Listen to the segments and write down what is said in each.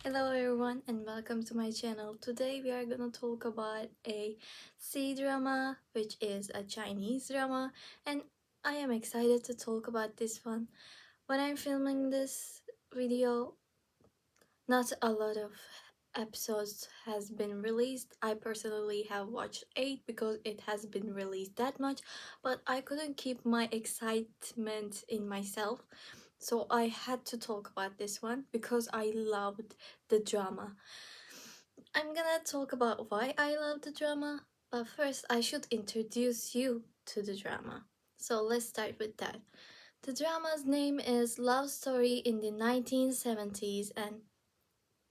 Hello everyone and welcome to my channel. Today we are gonna talk about a C-drama, which is a Chinese drama, and I am excited to talk about this one. When I'm filming this video, not a lot of episodes has been released. I personally have watched 8 because it has been released that much, but I couldn't keep my excitement in myself. So I had to talk about this one because I loved the drama. I'm gonna talk about why I love the drama, but first I should introduce you to the drama. So let's start with that. The drama's name is Love Story in the 1970s, and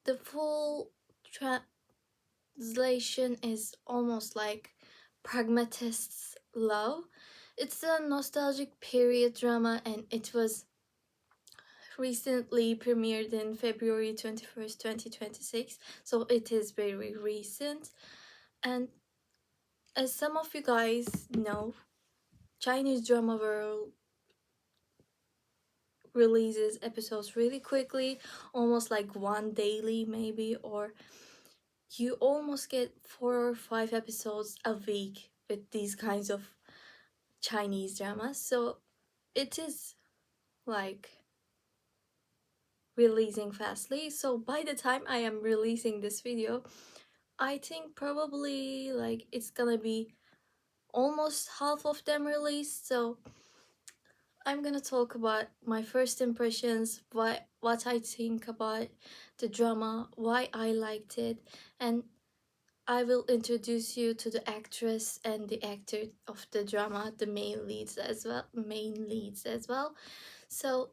the full translation is almost like Pragmatist's Love. It's a nostalgic period drama, and it was recently premiered in February 21st, 2026, so it is very recent. And as some of you guys know, Chinese drama world releases episodes really quickly, almost like one daily maybe, or you almost get 4 or 5 episodes a week with these kinds of Chinese dramas. So it is like releasing fastly. So by the time I am releasing this video, I think probably like it's gonna be almost half of them released. So I'm gonna talk about my first impressions, what I think about the drama, why I liked it, and I will introduce you to the actress and the actor of the drama, the main leads as well. So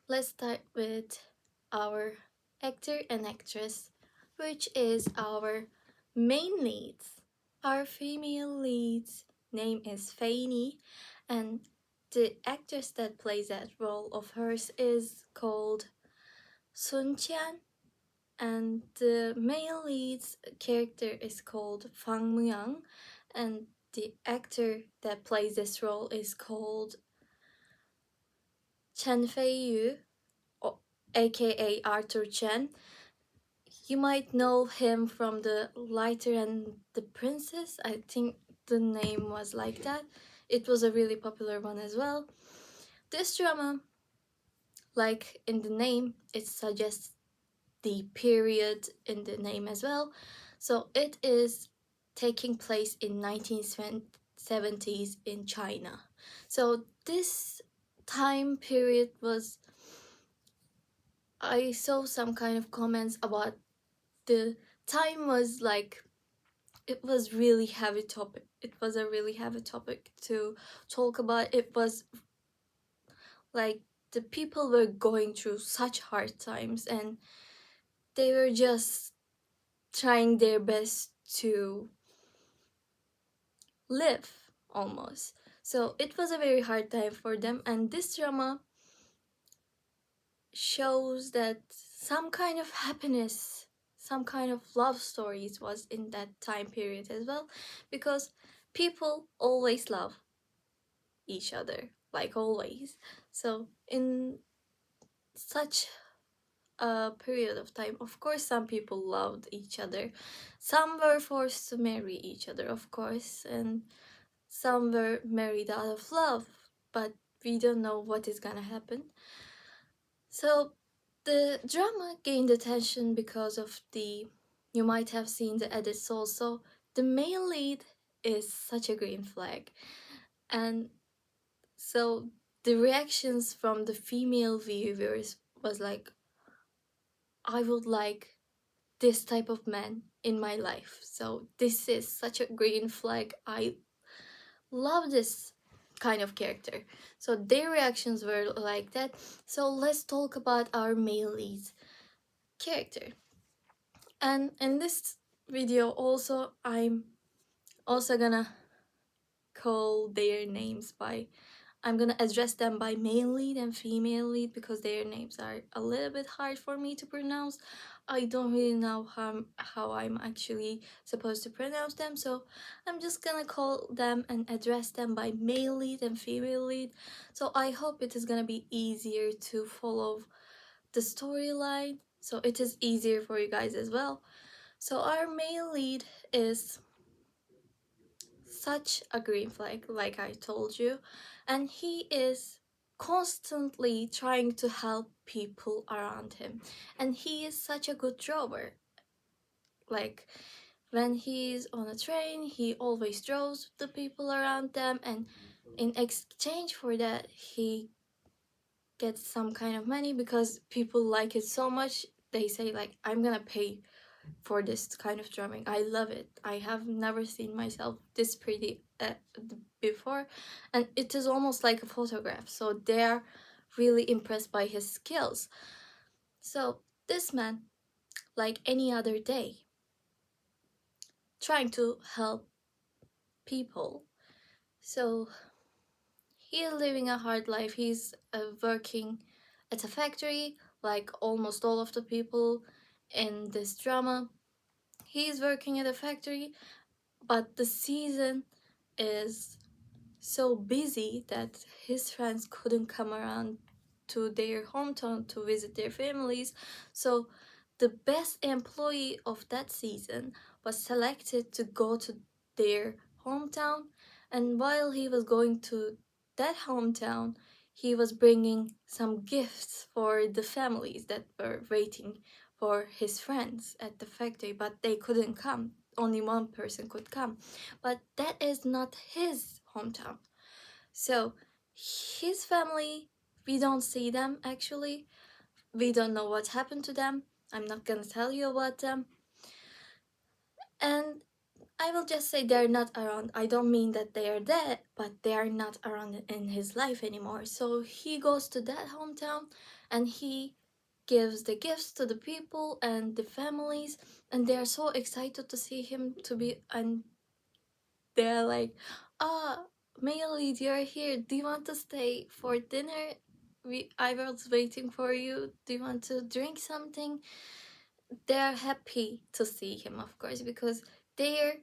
let's start with our actor and actress, which is our main leads. Our female lead's name is Fanny, and the actress that plays that role of hers is called Sun Qian, and the male lead's character is called Fang Myung, and the actor that plays this role is called Chen Fei Yu, aka Arthur Chen. You might know him from The Lighter and the Princess. I think the name was like that. It was a really popular one as well. This drama, like in the name, it suggests the period in the name as well. So it is taking place in 1970s in China. So this time period was, I saw some kind of comments about the time was like, it was really heavy topic. It was a really heavy topic to talk about. It was like the people were going through such hard times, and they were just trying their best to live almost. So it was a very hard time for them, and this drama shows that some kind of happiness, some kind of love stories was in that time period as well, because people always love each other, like always. So in such a period of time, of course some people loved each other, some were forced to marry each other, of course, and some were married out of love, but we don't know what is gonna happen. So the drama gained attention because of the, you might have seen the edits also, the male lead is such a green flag, and so the reactions from the female viewers was like, I would like this type of man in my life. So this is such a green flag. I love this kind of character. So their reactions were like that. So let's talk about our male lead character. And in this video also, I'm also gonna call their names by, I'm gonna address them by male lead and female lead because their names are a little bit hard for me to pronounce. I don't really know how I'm actually supposed to pronounce them, so I'm just gonna call them and address them by male lead and female lead. So I hope it is gonna be easier to follow the storyline. so it is easier for you guys as well. So our male lead is such a green flag, like I told you, and he is constantly trying to help people around him, and he is such a good drawer. Like when he's on a train, he always draws the people around them, and in exchange for that, he gets some kind of money because people like it so much. They say like, I'm gonna pay for this kind of drumming. I love it. I have never seen myself this pretty before, and it is almost like a photograph. So they're really impressed by his skills. So this man, like any other day, trying to help people. So he is living a hard life. He's working at a factory, like almost all of the people in this drama. He's working at a factory, but the season is so busy that his friends couldn't come around to their hometown to visit their families. So the best employee of that season was selected to go to their hometown, and while he was going to that hometown, he was bringing some gifts for the families that were waiting for his friends at the factory, but they couldn't come. Only one person could come, but that is not his hometown. So his family, we don't see them actually. We don't know what happened to them. I'm not gonna tell you about them. And I will just say they're not around. I don't mean that they are dead, but they are not around in his life anymore. So he goes to that hometown and he gives the gifts to the people and the families, and they are so excited to see him to be, and they're like, ah, Maylee, you're here. Do you want to stay for dinner? I was waiting for you. Do you want to drink something? They're happy to see him, of course, because their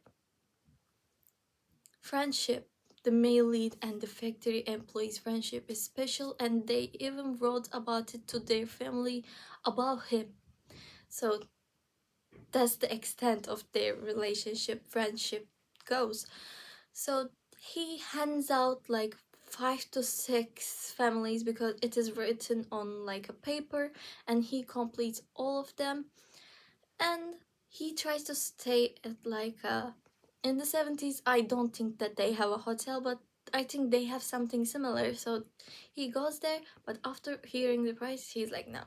friendship, the male lead and the factory employees' friendship, is special, and they even wrote about it to their family about him. So that's the extent of their relationship, friendship goes. So he hands out like 5 to 6 families because it is written on like a paper, and he completes all of them. And he tries to stay at like a, in the 70s, I don't think that they have a hotel, but I think they have something similar. So he goes there, but after hearing the price, he's like, no,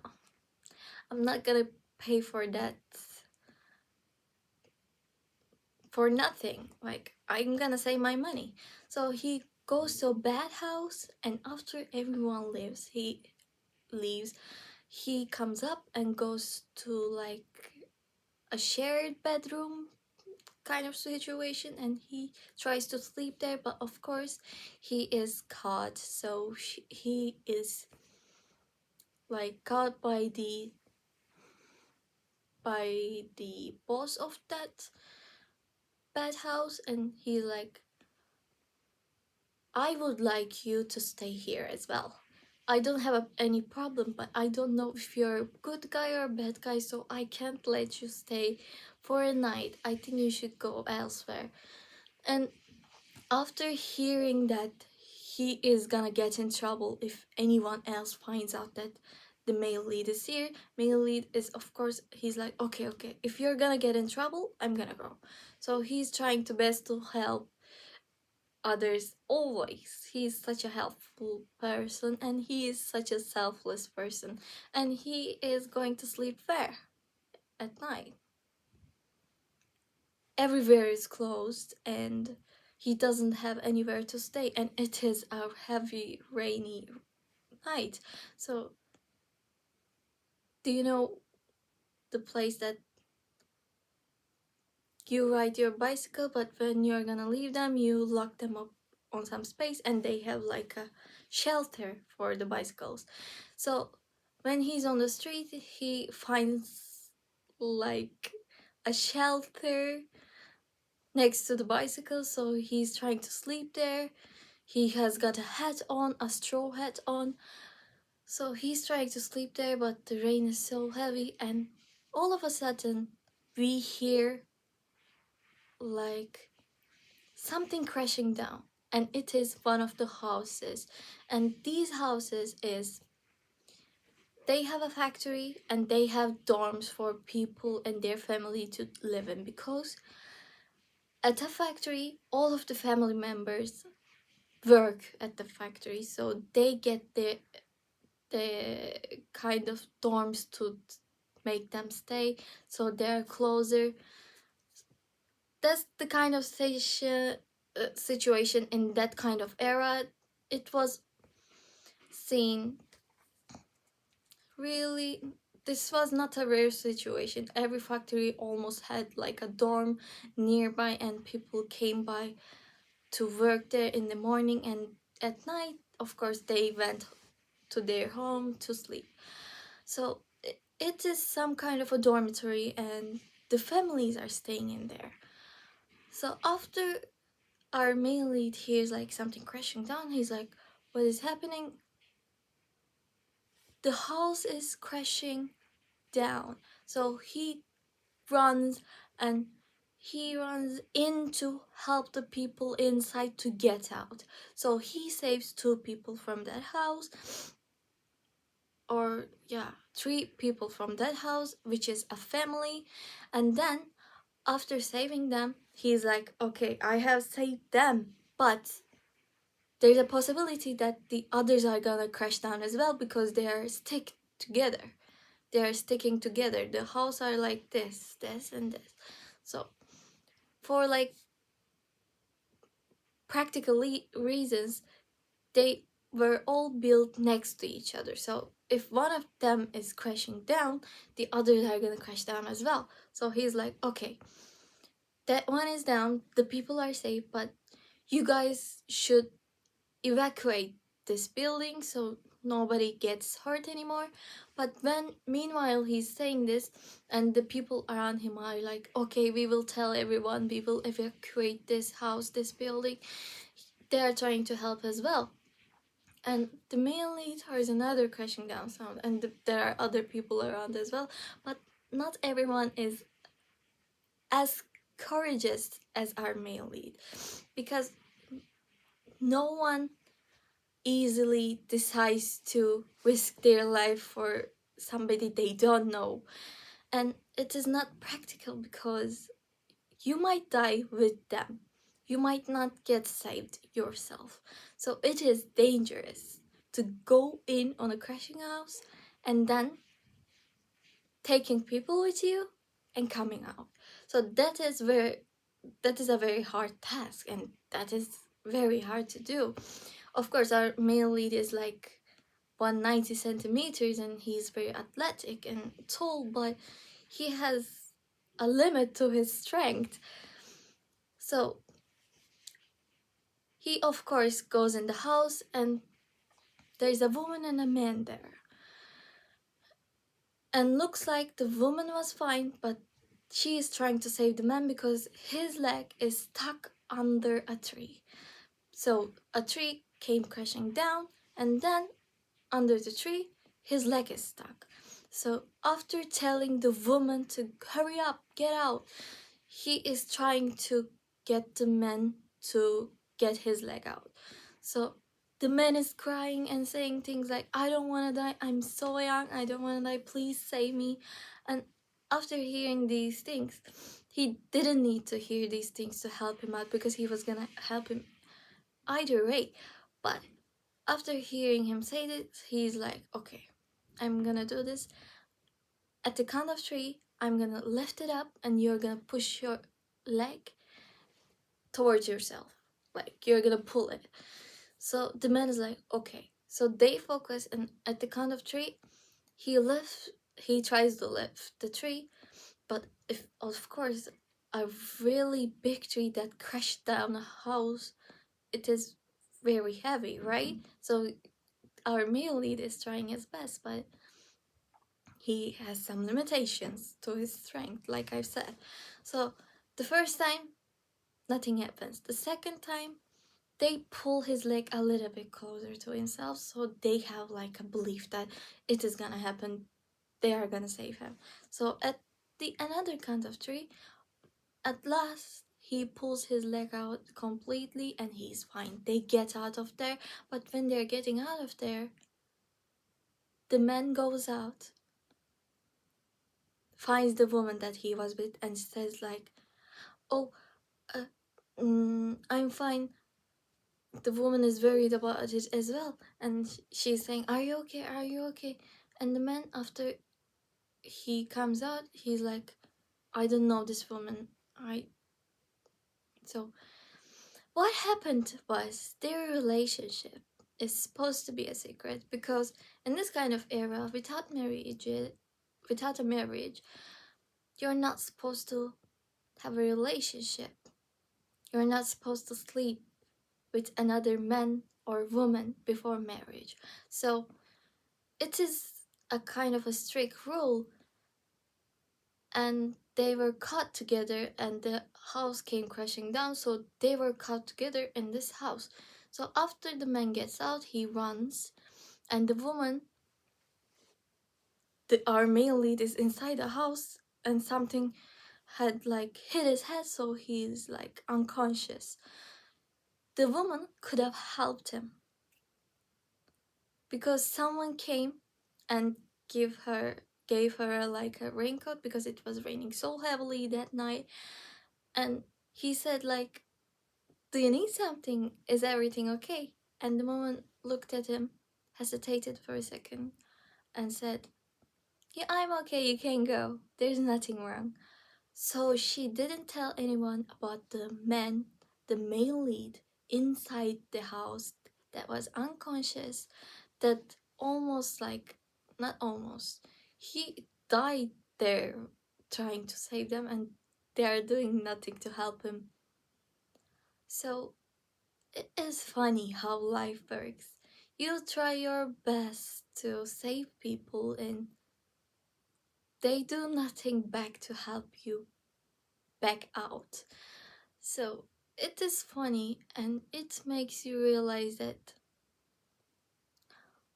I'm not gonna pay for that for nothing. Like, I'm gonna save my money. So he goes to a bad house, and after everyone leaves, he comes up and goes to like a shared bedroom kind of situation, and he tries to sleep there, but of course he is caught. So he is like caught by the boss of that bad house, and he's like, I would like you to stay here as well. I don't have any problem, but I don't know if you're a good guy or a bad guy, so I can't let you stay for a night. I think you should go elsewhere. And after hearing that he is gonna get in trouble if anyone else finds out that the male lead is here, male lead is, of course, he's like, okay, if you're gonna get in trouble, I'm gonna go. So he's trying to best to help others always. He's such a helpful person, and he is such a selfless person, and he is going to sleep where at night. Everywhere is closed, and he doesn't have anywhere to stay, and it is a heavy rainy night. So do you know the place that you ride your bicycle, but when you're gonna leave them, you lock them up on some space, and they have like a shelter for the bicycles. So when he's on the street, he finds like a shelter next to the bicycle, so he's trying to sleep there. He has got a hat on, a straw hat on, So he's trying to sleep there, but the rain is so heavy, and all of a sudden, we hear like something crashing down, and it is one of the houses. And these houses is, they have a factory and they have dorms for people and their family to live in, because at a factory all of the family members work at the factory, so they get the kind of dorms to make them stay, so they're closer. That's the kind of situation in that kind of era. It was seen really, this was not a rare situation. Every factory almost had like a dorm nearby, and people came by to work there in the morning, and at night of course they went to their home to sleep. So it is some kind of a dormitory, and the families are staying in there. So after our main lead hears like something crashing down, he's like, what is happening? The house is crashing down. So he runs, and he runs in to help the people inside to get out. So he saves 2 people from that house, or yeah, 3 people from that house, which is a family. And then after saving them, he's like, okay, I have saved them, but there's a possibility that the others are gonna crash down as well, because they are together. They are sticking together. The house are like this, and this. So for like practical reasons, they were all built next to each other. So if one of them is crashing down, the others are gonna crash down as well. So he's like, okay, that one is down, the people are safe, but you guys should evacuate this building so nobody gets hurt anymore. But when meanwhile he's saying this, and the people around him are like, okay, we will tell everyone, we will evacuate this house, this building, they are trying to help as well. And the main lead hears another crashing down sound, and there are other people around as well, but not everyone is as courageous as our male lead, because no one easily decides to risk their life for somebody they don't know. And it is not practical, because you might die with them, you might not get saved yourself. So it is dangerous to go in on a crashing house and then taking people with you and coming out. So that is a very hard task, and that is very hard to do. Of course, our male lead is like 190 centimeters, and he's very athletic and tall, but he has a limit to his strength. So he of course goes in the house, and there's a woman and a man there, and looks like the woman was fine, but she is trying to save the man because his leg is stuck under a tree. So a tree came crashing down, and then under the tree his leg is stuck. So after telling the woman to hurry up, get out, he is trying to get the man to get his leg out. So the man is crying and saying things like, I don't want to die, I'm so young, I don't want to die, please save me. And after hearing these things, he didn't need to hear these things to help him out, because he was gonna help him either way. But after hearing him say this, he's like, okay, I'm gonna do this. At the count of 3, I'm gonna lift it up, and you're gonna push your leg towards yourself. Like, you're gonna pull it. So the man is like, okay. So they focus, and at the count of 3, he tries to lift the tree, but if of course a really big tree that crashed down a house, it is very heavy, right? So our male lead is trying his best, but he has some limitations to his strength, like I've said. So the first time, nothing happens. The second time, they pull his leg a little bit closer to himself, so they have like a belief that it is gonna happen. They are gonna save him. So at the another count of three, at last he pulls his leg out completely and he's fine. They get out of there, but when they're getting out of there, the man goes out, finds the woman that he was with, and says like, "Oh, uh, I'm fine." The woman is worried about it as well, and she's saying, "Are you okay? Are you okay?" And the man, after he comes out, he's like, "I don't know this woman. I so what happened was their relationship is supposed to be a secret because in this kind of era, without a marriage, you're not supposed to have a relationship. You're not supposed to sleep with another man or woman before marriage. So it is a kind of a strict rule, and they were caught together and the house came crashing down, so they were caught together in this house. So after the man gets out, he runs, and the woman, our male lead, is inside the house, and something had like hit his head, so he's like unconscious. The woman could have helped him because someone came and gave her like a raincoat because it was raining so heavily that night, and he said like, "Do you need something? Is everything okay?" And the woman looked at him, hesitated for a second, and said, "Yeah, I'm okay, you can go. There's nothing wrong." So she didn't tell anyone about the man, the male lead, inside the house that was unconscious, that almost like, not almost, he died there trying to save them, and they are doing nothing to help him. So it is funny how life works. You try your best to save people and they do nothing back to help you back out. So it is funny and it makes you realize that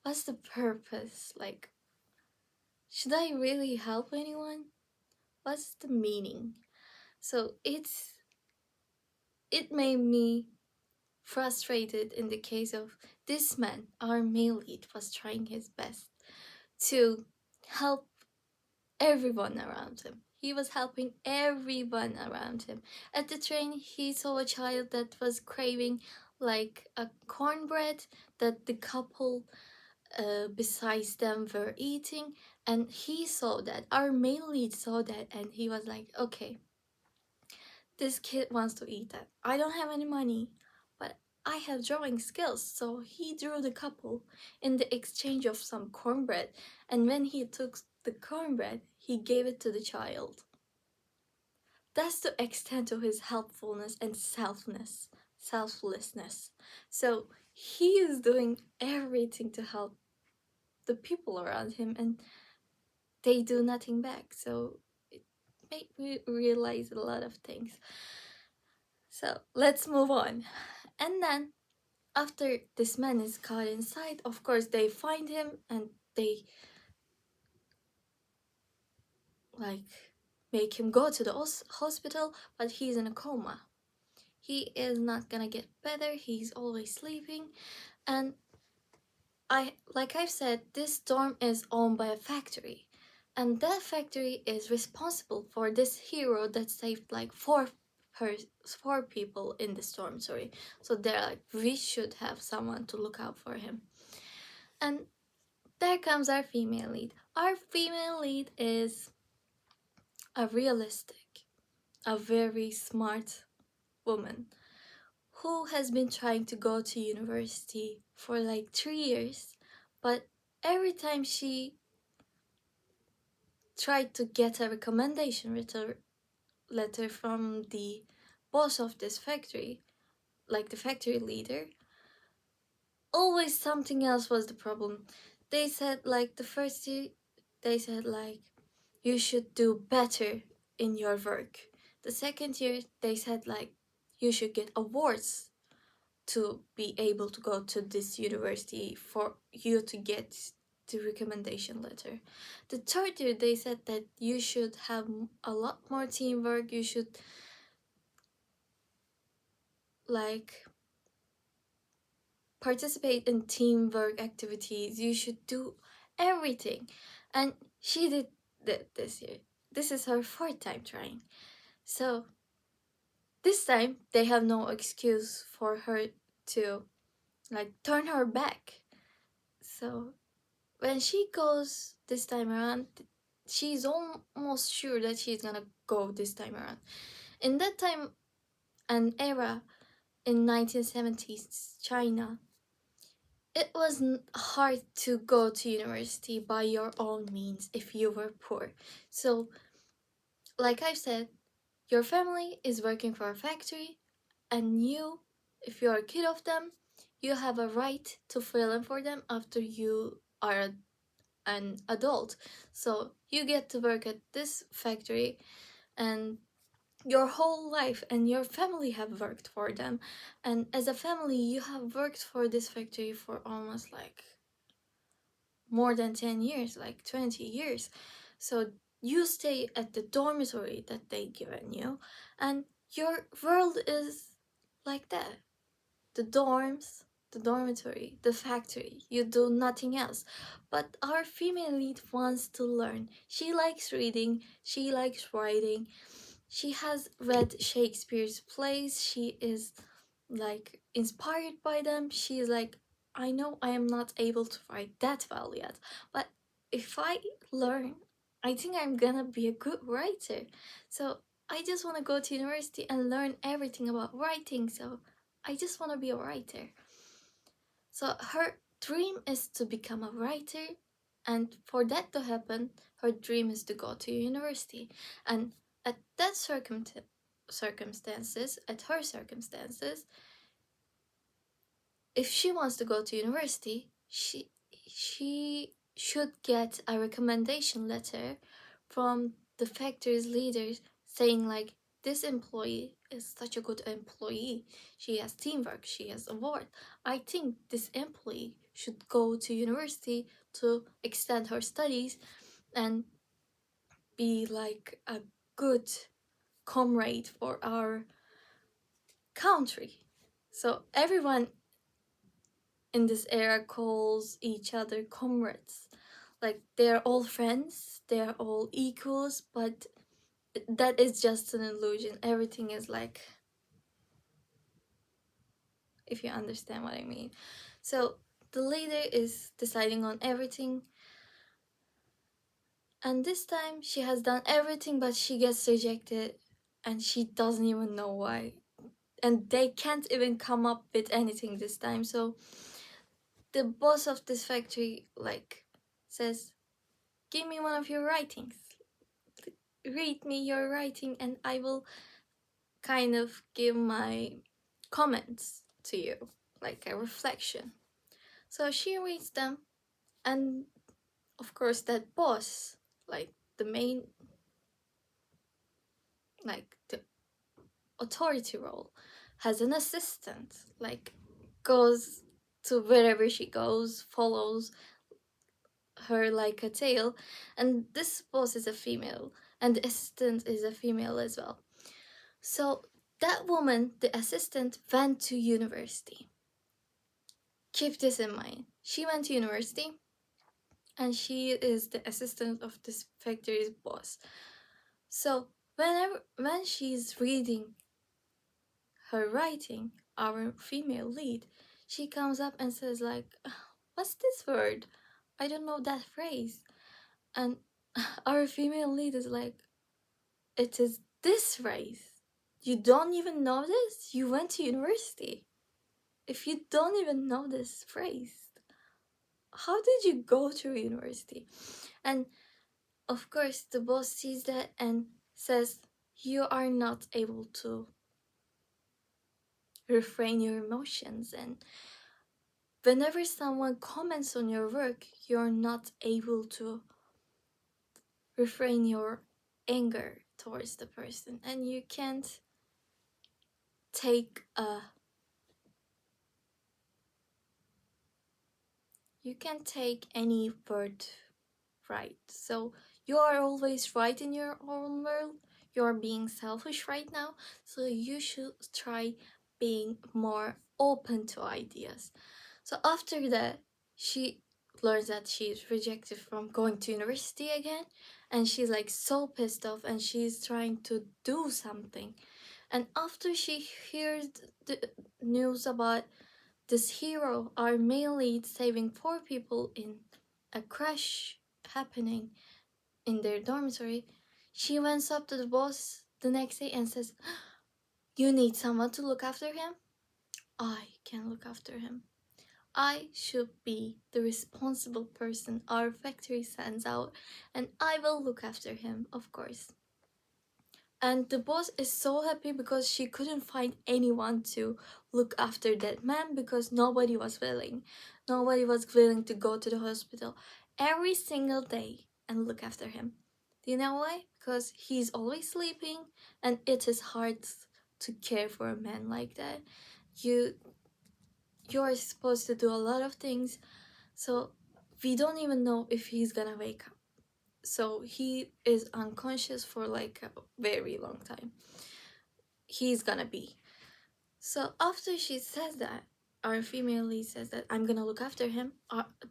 what's the purpose? Like, should I really help anyone? What's the meaning? So it made me frustrated in the case of this man. Our male lead was trying his best to help everyone around him. He was helping everyone around him. At the train, he saw a child that was craving like a cornbread that the couple besides them were eating, and he saw that. Our male lead saw that, and he was like, "Okay, this kid wants to eat that. I don't have any money, but I have drawing skills." So he drew the couple in the exchange of some cornbread, and when he took the cornbread, he gave it to the child. That's the extent of his helpfulness and selflessness. So he is doing everything to help the people around him, and they do nothing back. So it made me realize a lot of things. So let's move on. And then after this man is caught inside, of course they find him and they like make him go to the hospital, but he's in a coma. He is not gonna get better. He's always sleeping, and I've said, this storm is owned by a factory, and that factory is responsible for this hero that saved like four people in the storm. Sorry, so they're like, we should have someone to look out for him, and there comes our female lead. Our female lead is a realistic, a very smart woman who has been trying to go to university for like 3 years, but every time she tried to get a recommendation letter from the boss of this factory, like the factory leader, always something else was the problem. They said like the first year, they said like, you should do better in your work. The second year, they said like, you should get awards to be able to go to this university for you to get the recommendation letter. The third year, they said that you should have a lot more teamwork. You should like participate in teamwork activities. You should do everything. And she did that this year. This is her fourth time trying. So this time they have no excuse for her to like turn her back. So when she goes this time around, she's almost sure that she's gonna go this time around. In that time and era in 1970s China, it was hard to go to university by your own means if you were poor. So, like I've said, your family is working for a factory, and you, if you're a kid of them, you have a right to fill in for them after you are an adult. So you get to work at this factory, and your whole life and your family have worked for them. And as a family, you have worked for this factory for almost like more than 10 years, like 20 years. So you stay at the dormitory that they given you, and your world is like that. The dorms, the dormitory, the factory. You do nothing else. But our female lead wants to learn. She likes reading, she likes writing. She has read Shakespeare's plays. She is like inspired by them. She is like, I know I am not able to write that well yet, but if I learn, I think I'm gonna be a good writer. So I just want to go to university and learn everything about writing. So I just want to be a writer. So her dream is to become a writer, and for that to happen, her dream is to go to university. And at that circumstances, at her circumstances, if she wants to go to university, she should get a recommendation letter from the factory's leaders saying like, this employee is such a good employee. She has teamwork, she has award. I think this employee should go to university to extend her studies and be like a good comrade for our country. So everyone in this era calls each other comrades. Like they're all friends, they're all equals, but that is just an illusion. Everything is like, if you understand what I mean. So the leader is deciding on everything, and this time she has done everything, but she gets rejected, and she doesn't even know why. And they can't even come up with anything this time. So the boss of this factory like says, give me one of your writings, read me your writing, and I will kind of give my comments to you, like a reflection. So she reads them, and of course that boss, like the main, like the authority role, has an assistant, like goes to wherever she goes, follows her like a tail. And this boss is a female, and the assistant is a female as well. So that woman, the assistant, went to university. Keep this in mind. She went to university, and she is the assistant of this factory's boss. So when she's reading her writing, our female lead, she comes up and says like, what's this word? I don't know that phrase. And our female lead is like, it is this phrase. You don't even know this? You went to university. If you don't even know this phrase, how did you go to university? And of course, the boss sees that and says, you are not able to refrain your emotions. And whenever someone comments on your work, you're not able to refrain your anger towards the person. And you can't take a You can't take any word right. So you are always right in your own world. You're being selfish right now. So you should try being more open to ideas. So after that, she learns that she's rejected from going to university again, and she's like so pissed off, and she's trying to do something. And after she hears the news about this hero, our male lead, saving four people in a crash happening in their dormitory, she went up to the boss the next day and says, "You need someone to look after him? I can look after him. I should be the responsible person our factory sends out, and I will look after him, of course." And the boss is so happy because she couldn't find anyone to look after that man because nobody was willing. Nobody was willing to go to the hospital every single day and look after him. Do you know why? Because he's always sleeping, and it is hard to care for a man like that. You you're supposed to do a lot of things, so we don't even know if he's gonna wake up. So he is unconscious for like a very long time. He's gonna be. So after she says that, our female lead says that I'm gonna look after him.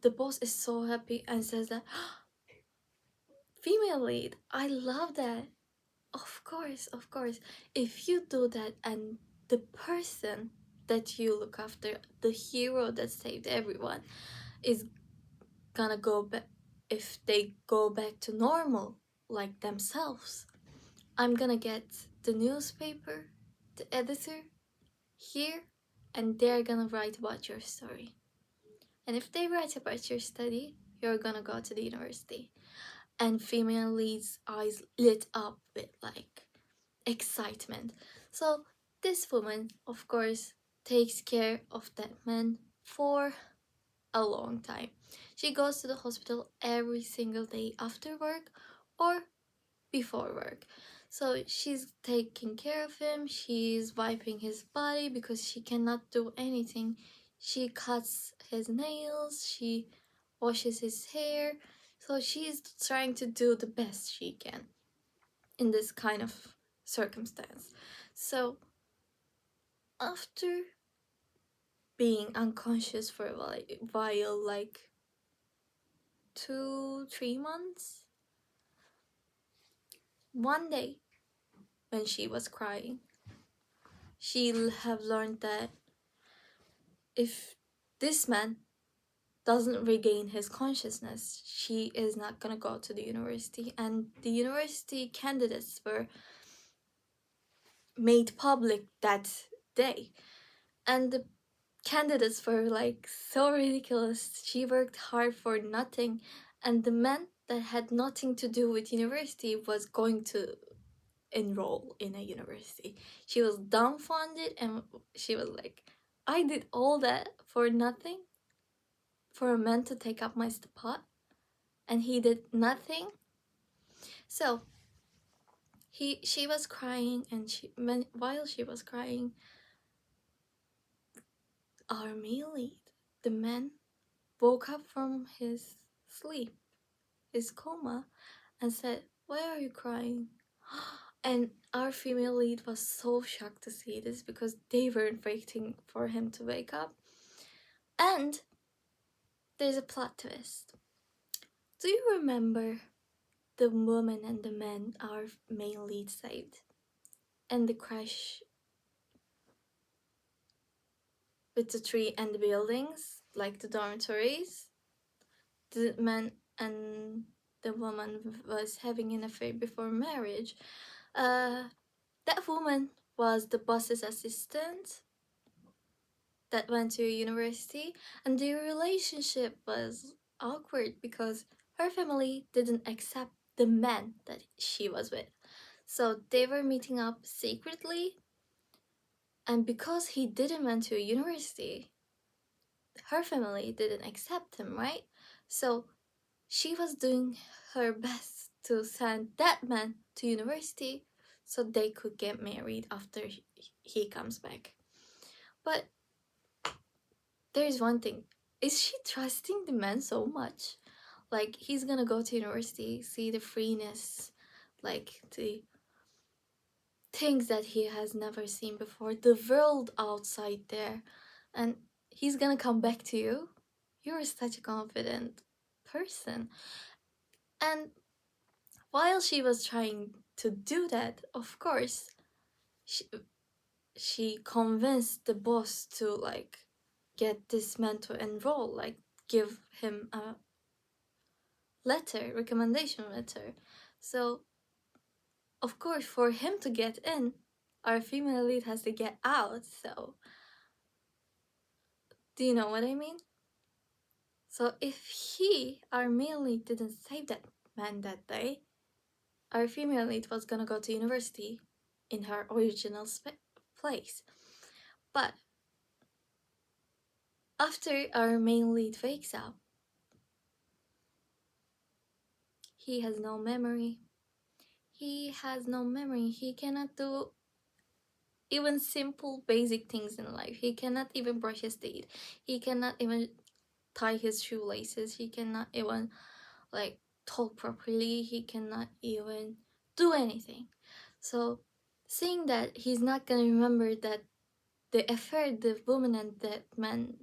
The boss is so happy and says that, female lead, I love that. Of course, of course. If you do that and the person that you look after, the hero that saved everyone, is gonna go back, if they go back to normal like themselves, I'm gonna get the newspaper, the editor here, and they're gonna write about your story. And if they write about your study, you're gonna go to the university. And female lead's eyes lit up with like excitement. So this woman, of course, takes care of that man for a long time. She goes to the hospital every single day after work or before work. So she's taking care of him, she's wiping his body because she cannot do anything. She cuts his nails, she washes his hair. So she's trying to do the best she can in this kind of circumstance. So after being unconscious for a while, like 2-3 months, one day when she was crying, she'll have learned that if this man doesn't regain his consciousness, she is not gonna go to the university. And the university candidates were made public that day, and the candidates were like so ridiculous. She worked hard for nothing, and the man that had nothing to do with university was going to enroll in a university. She was dumbfounded, and she was like, I did all that for nothing, for a man to take up my spot, and he did nothing. So she was crying, and while she was crying, our male lead, the man, woke up from his sleep, his coma, and said, why are you crying? And our female lead was so shocked to see this because they weren't waiting for him to wake up. And there's a plot twist. Do you remember the woman and the man our male lead saved? And the crash with the tree and the buildings, like the dormitories? The man and the woman was having an affair before marriage. That woman was the boss's assistant that went to university, and their relationship was awkward because her family didn't accept the man that she was with. So they were meeting up secretly, and because he didn't went to university, her family didn't accept him, right? So she was doing her best to send that man to university so they could get married after he comes back. But there's one thing. is she trusting the man so much? Like, he's gonna go to university, see the freeness, like the things that he has never seen before, the world outside there, and he's gonna come back to you. You're such a confident person. And while she was trying to do that, of course, she, she convinced the boss to like get this man to enroll, like give him a letter, recommendation letter. So, of course, for him to get in, our female lead has to get out. So, do you know what I mean? So, if our male lead, didn't save that man that day, our female lead was gonna go to university in her original place. But after our male lead wakes up, he has no memory. He has no memory. He cannot do even simple basic things in life. He cannot even brush his teeth. He cannot even tie his shoelaces. He cannot even like talk properly. He cannot even do anything. So seeing that he's not gonna remember that the affair the woman and that man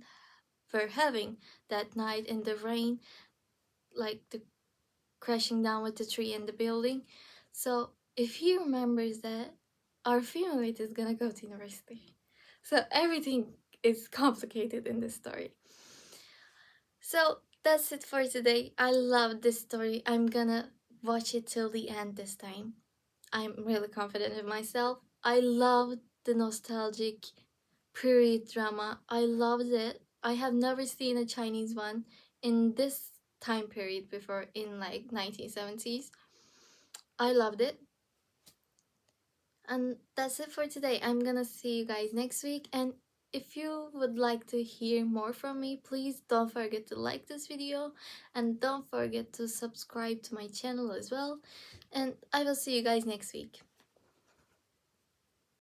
were having that night in the rain, like the crashing down with the tree and the building. So if he remembers that, our female lead is gonna go to university. So everything is complicated in this story. So that's it for today. I love this story. I'm gonna watch it till the end this time. I'm really confident in myself. I love the nostalgic period drama. I loved it. I have never seen a Chinese one in this time period before, in like 1970s. I loved it. And that's it for today. I'm gonna see you guys next week. And if you would like to hear more from me, please don't forget to like this video and don't forget to subscribe to my channel as well. And I will see you guys next week.